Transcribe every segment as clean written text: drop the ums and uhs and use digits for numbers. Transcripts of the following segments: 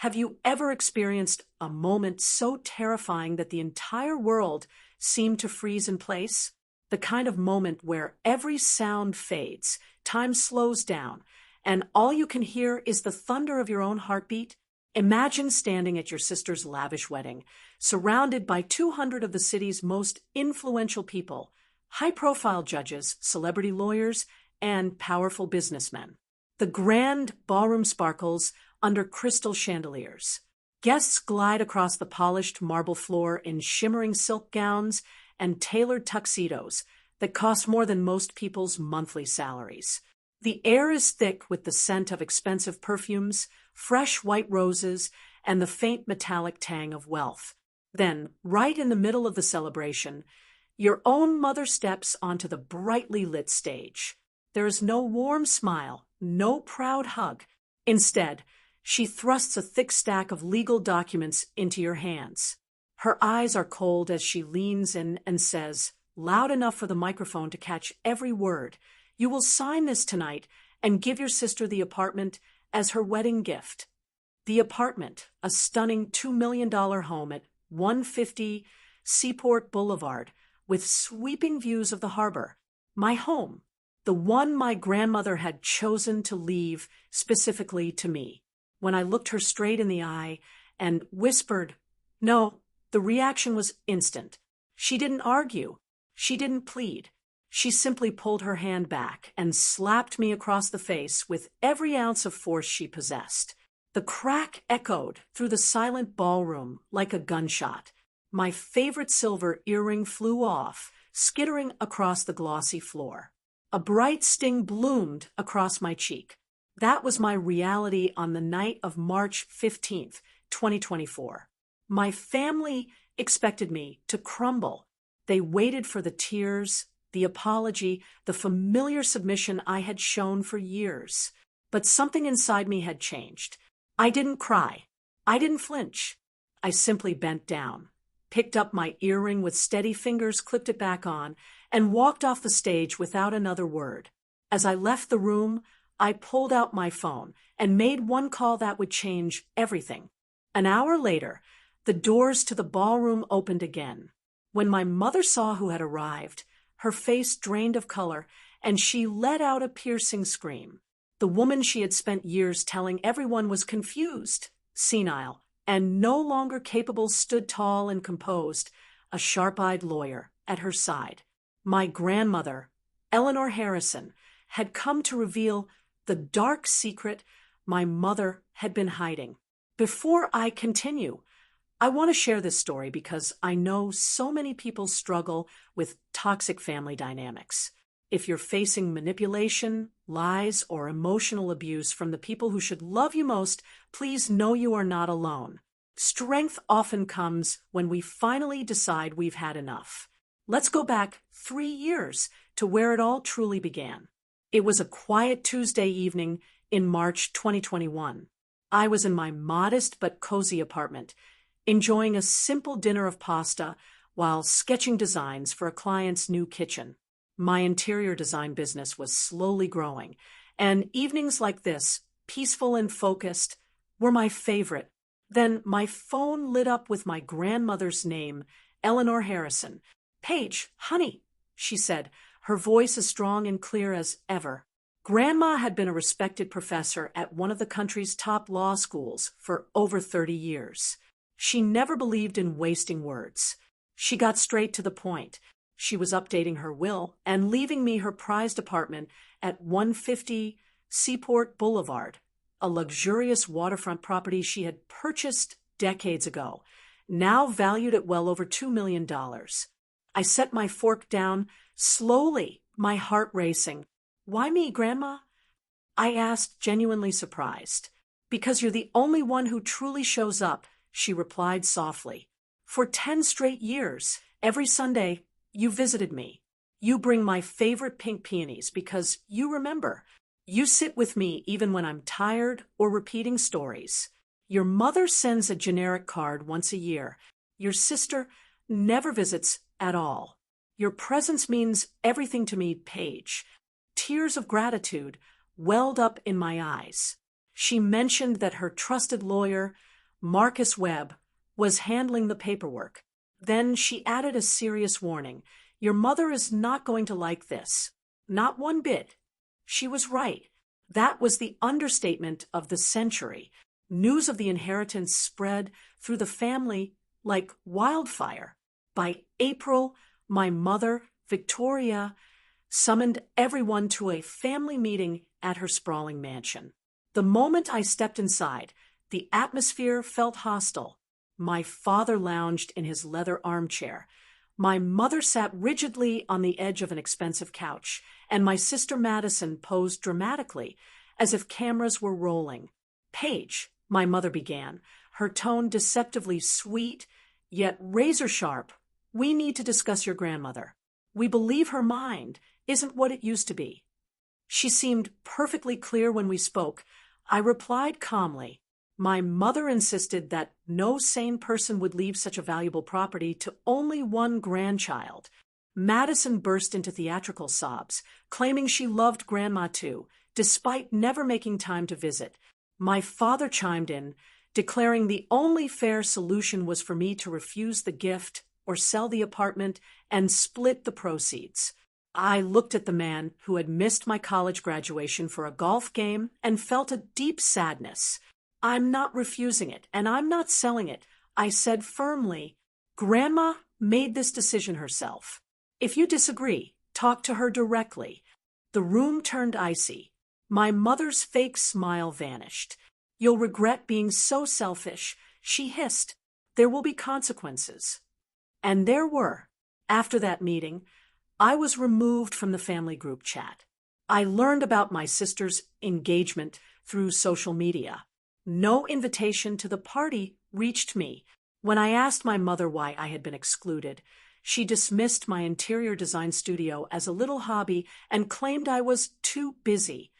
Have you ever experienced a moment so terrifying that the entire world seemed to freeze in place? The kind of moment where every sound fades, time slows down, and all you can hear is the thunder of your own heartbeat? Imagine standing at your sister's lavish wedding, surrounded by 200 of the city's most influential people, high-profile judges, celebrity lawyers, and powerful businessmen. The grand ballroom sparkles under crystal chandeliers. Guests glide across the polished marble floor in shimmering silk gowns and tailored tuxedos that cost more than most people's monthly salaries. The air is thick with the scent of expensive perfumes, fresh white roses, and the faint metallic tang of wealth. Then, right in the middle of the celebration, your own mother steps onto the brightly lit stage. There is no warm smile, no proud hug. Instead, she thrusts a thick stack of legal documents into your hands. Her eyes are cold as she leans in and says, loud enough for the microphone to catch every word, "You will sign this tonight and give your sister the apartment as her wedding gift." The apartment, a stunning $2 million home at 150 Seaport Boulevard, with sweeping views of the harbor. My home, the one my grandmother had chosen to leave specifically to me. When I looked her straight in the eye and whispered, "No," the reaction was instant. She didn't argue. She didn't plead. She simply pulled her hand back and slapped me across the face with every ounce of force she possessed. The crack echoed through the silent ballroom like a gunshot. My favorite silver earring flew off, skittering across the glossy floor. A bright sting bloomed across my cheek. That was my reality on the night of March 15th, 2024. My family expected me to crumble. They waited for the tears, the apology, the familiar submission I had shown for years. But something inside me had changed. I didn't cry. I didn't flinch. I simply bent down, picked up my earring with steady fingers, clipped it back on, and walked off the stage without another word. As I left the room, I pulled out my phone and made one call that would change everything. An hour later, the doors to the ballroom opened again. When my mother saw who had arrived, her face drained of color, and she let out a piercing scream. The woman she had spent years telling everyone was confused, senile, and no longer capable stood tall and composed, a sharp-eyed lawyer at her side. My grandmother, Eleanor Harrison, had come to reveal the dark secret my mother had been hiding. Before I continue, I want to share this story because I know so many people struggle with toxic family dynamics. If you're facing manipulation, lies, or emotional abuse from the people who should love you most, please know you are not alone. Strength often comes when we finally decide we've had enough. Let's go back 3 years to where it all truly began. It was a quiet Tuesday evening in March 2021. I was in my modest but cozy apartment, enjoying a simple dinner of pasta while sketching designs for a client's new kitchen. My interior design business was slowly growing, and evenings like this, peaceful and focused, were my favorite. Then my phone lit up with my grandmother's name, Eleanor Harrison. "Paige, honey," she said, her voice as strong and clear as ever. Grandma had been a respected professor at one of the country's top law schools for over 30 years. She never believed in wasting words. She got straight to the point. She was updating her will and leaving me her prized apartment at 150 Seaport Boulevard, a luxurious waterfront property she had purchased decades ago, now valued at well over $2 million. I set my fork down slowly, my heart racing. "Why me, Grandma?" I asked, genuinely surprised. "Because you're the only one who truly shows up," she replied softly. "For 10 straight years, every Sunday, you visited me. You bring my favorite pink peonies because you remember. You sit with me even when I'm tired or repeating stories. Your mother sends a generic card once a year. Your sister never visits at all. Your presence means everything to me, Paige." Tears of gratitude welled up in my eyes. She mentioned that her trusted lawyer, Marcus Webb was handling the paperwork. Then she added a serious warning. Your mother is not going to like this. Not one bit. She was right. That was the understatement of the century. News of the inheritance spread through the family like wildfire. By April, my mother, Victoria, summoned everyone to a family meeting at her sprawling mansion. The moment I stepped inside, the atmosphere felt hostile. My father lounged in his leather armchair. My mother sat rigidly on the edge of an expensive couch, and my sister Madison posed dramatically, as if cameras were rolling. Paige, my mother began, her tone deceptively sweet, yet razor-sharp. We need to discuss your grandmother. We believe her mind isn't what it used to be. She seemed perfectly clear when we spoke. I replied calmly. My mother insisted that no sane person would leave such a valuable property to only one grandchild. Madison burst into theatrical sobs, claiming she loved Grandma too, despite never making time to visit. My father chimed in, declaring the only fair solution was for me to refuse the gift or sell the apartment and split the proceeds. I looked at the man who had missed my college graduation for a golf game and felt a deep sadness. I'm not refusing it, and I'm not selling it, I said firmly. Grandma made this decision herself. If you disagree, talk to her directly. The room turned icy. My mother's fake smile vanished. You'll regret being so selfish, she hissed. There will be consequences. And there were. After that meeting, I was removed from the family group chat. I learned about my sister's engagement through social media. No invitation to the party reached me. When I asked my mother why I had been excluded, she dismissed my interior design studio as a little hobby and claimed I was too busy.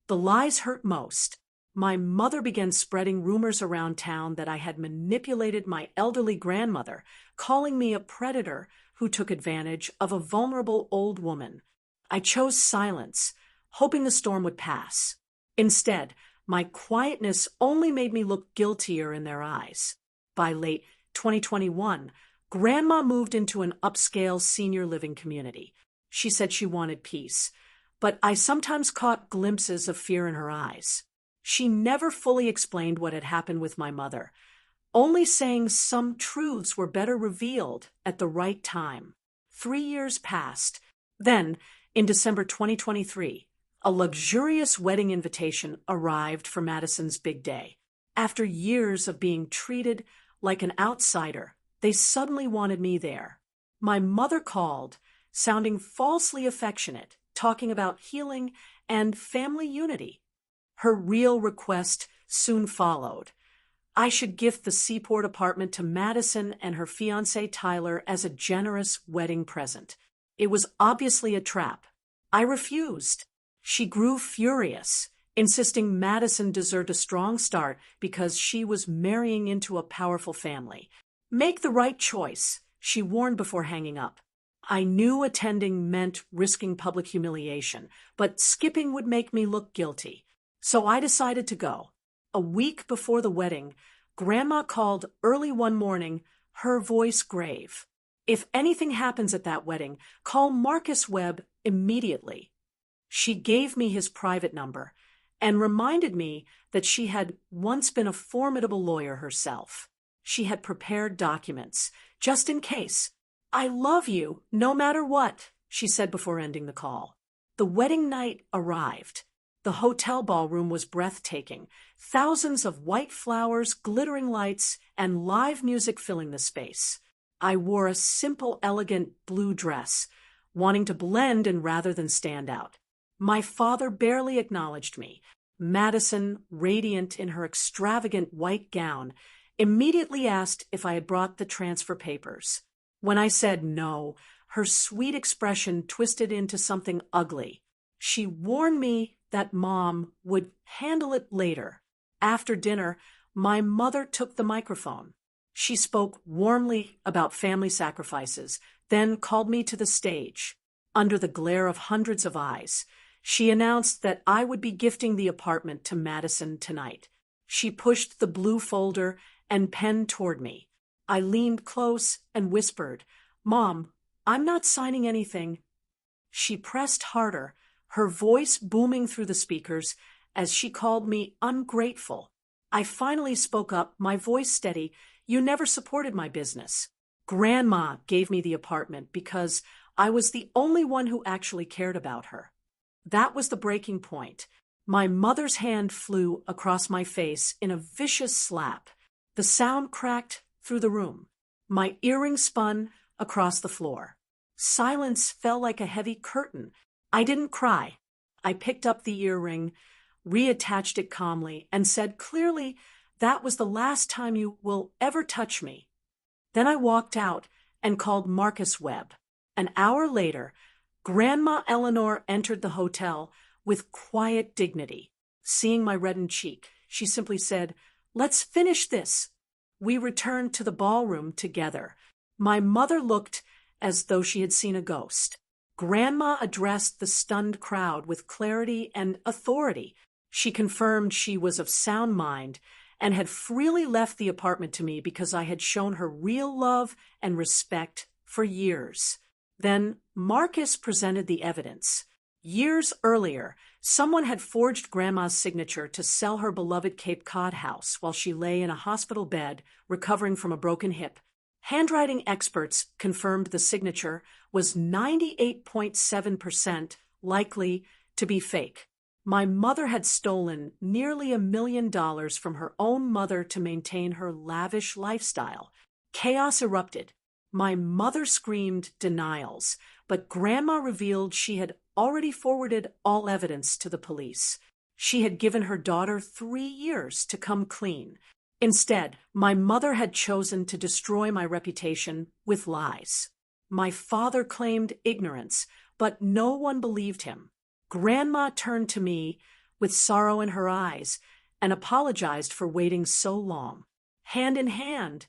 The lies hurt most. My mother began spreading rumors around town that I had manipulated my elderly grandmother, calling me a predator who took advantage of a vulnerable old woman. I chose silence, hoping the storm would pass. Instead, my quietness only made me look guiltier in their eyes. By late 2021, Grandma moved into an upscale senior living community. She said she wanted peace, but I sometimes caught glimpses of fear in her eyes. She never fully explained what had happened with my mother, only saying some truths were better revealed at the right time. 3 years passed. Then, in December 2023, a luxurious wedding invitation arrived for Madison's big day. After years of being treated like an outsider, they suddenly wanted me there. My mother called, sounding falsely affectionate, talking about healing and family unity. Her real request soon followed. I should gift the Seaport apartment to Madison and her fiancé Tyler as a generous wedding present. It was obviously a trap. I refused. She grew furious, insisting Madison deserved a strong start because she was marrying into a powerful family. Make the right choice, she warned before hanging up. I knew attending meant risking public humiliation, but skipping would make me look guilty. So I decided to go. A week before the wedding, Grandma called early one morning, her voice grave. If anything happens at that wedding, call Marcus Webb immediately. She gave me his private number and reminded me that she had once been a formidable lawyer herself. She had prepared documents, just in case. I love you, no matter what, she said before ending the call. The wedding night arrived. The hotel ballroom was breathtaking, thousands of white flowers, glittering lights, and live music filling the space. I wore a simple, elegant blue dress, wanting to blend in rather than stand out. My father barely acknowledged me. Madison, radiant in her extravagant white gown, immediately asked if I had brought the transfer papers. When I said no, her sweet expression twisted into something ugly. She warned me that Mom would handle it later. After dinner, my mother took the microphone. She spoke warmly about family sacrifices, then called me to the stage. Under the glare of hundreds of eyes, she announced that I would be gifting the apartment to Madison tonight. She pushed the blue folder and pen toward me. I leaned close and whispered, "Mom, I'm not signing anything." She pressed harder, her voice booming through the speakers as she called me ungrateful. I finally spoke up, my voice steady. "You never supported my business. Grandma gave me the apartment because I was the only one who actually cared about her." That was the breaking point. My mother's hand flew across my face in a vicious slap. The sound cracked through the room. My earring spun across the floor. Silence fell like a heavy curtain. I didn't cry. I picked up the earring, reattached it calmly, and said clearly, "That was the last time you will ever touch me." Then I walked out and called Marcus Webb. An hour later, Grandma Eleanor entered the hotel with quiet dignity. Seeing my reddened cheek, she simply said, "Let's finish this." We returned to the ballroom together. My mother looked as though she had seen a ghost. Grandma addressed the stunned crowd with clarity and authority. She confirmed she was of sound mind and had freely left the apartment to me because I had shown her real love and respect for years. Then Marcus presented the evidence. Years earlier, someone had forged Grandma's signature to sell her beloved Cape Cod house while she lay in a hospital bed recovering from a broken hip. Handwriting experts confirmed the signature was 98.7% likely to be fake. My mother had stolen nearly $1 million from her own mother to maintain her lavish lifestyle. Chaos erupted. My mother screamed denials, but Grandma revealed she had already forwarded all evidence to the police. She had given her daughter 3 years to come clean. Instead, my mother had chosen to destroy my reputation with lies. My father claimed ignorance, but no one believed him. Grandma turned to me with sorrow in her eyes and apologized for waiting so long. Hand in hand,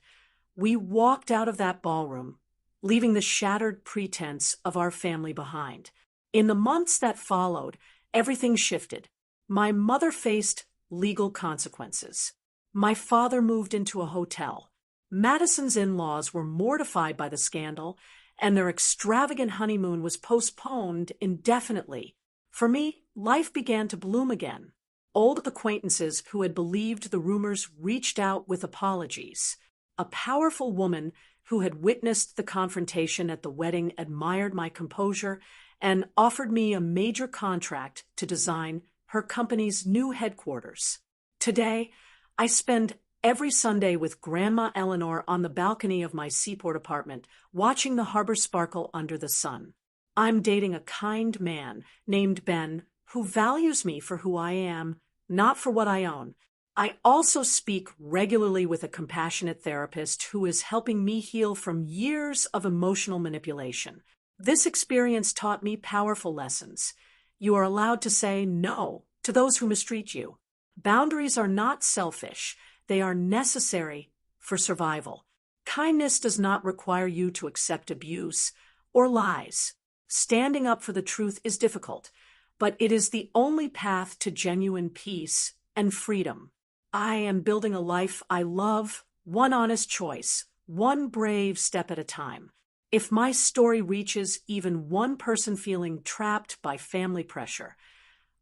we walked out of that ballroom, leaving the shattered pretense of our family behind. In the months that followed, everything shifted. My mother faced legal consequences. My father moved into a hotel. Madison's in-laws were mortified by the scandal, and their extravagant honeymoon was postponed indefinitely. For me, life began to bloom again. Old acquaintances who had believed the rumors reached out with apologies. A powerful woman who had witnessed the confrontation at the wedding admired my composure and offered me a major contract to design her company's new headquarters. Today, I spend every Sunday with Grandma Eleanor on the balcony of my seaport apartment, watching the harbor sparkle under the sun. I'm dating a kind man named Ben who values me for who I am, not for what I own. I also speak regularly with a compassionate therapist who is helping me heal from years of emotional manipulation. This experience taught me powerful lessons. You are allowed to say no to those who mistreat you. Boundaries are not selfish. They are necessary for survival. Kindness does not require you to accept abuse or lies. Standing up for the truth is difficult, but it is the only path to genuine peace and freedom. I am building a life I love, one honest choice, one brave step at a time. If my story reaches even one person feeling trapped by family pressure,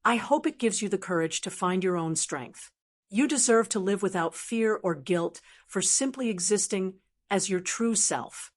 I hope it gives you the courage to find your own strength. You deserve to live without fear or guilt for simply existing as your true self.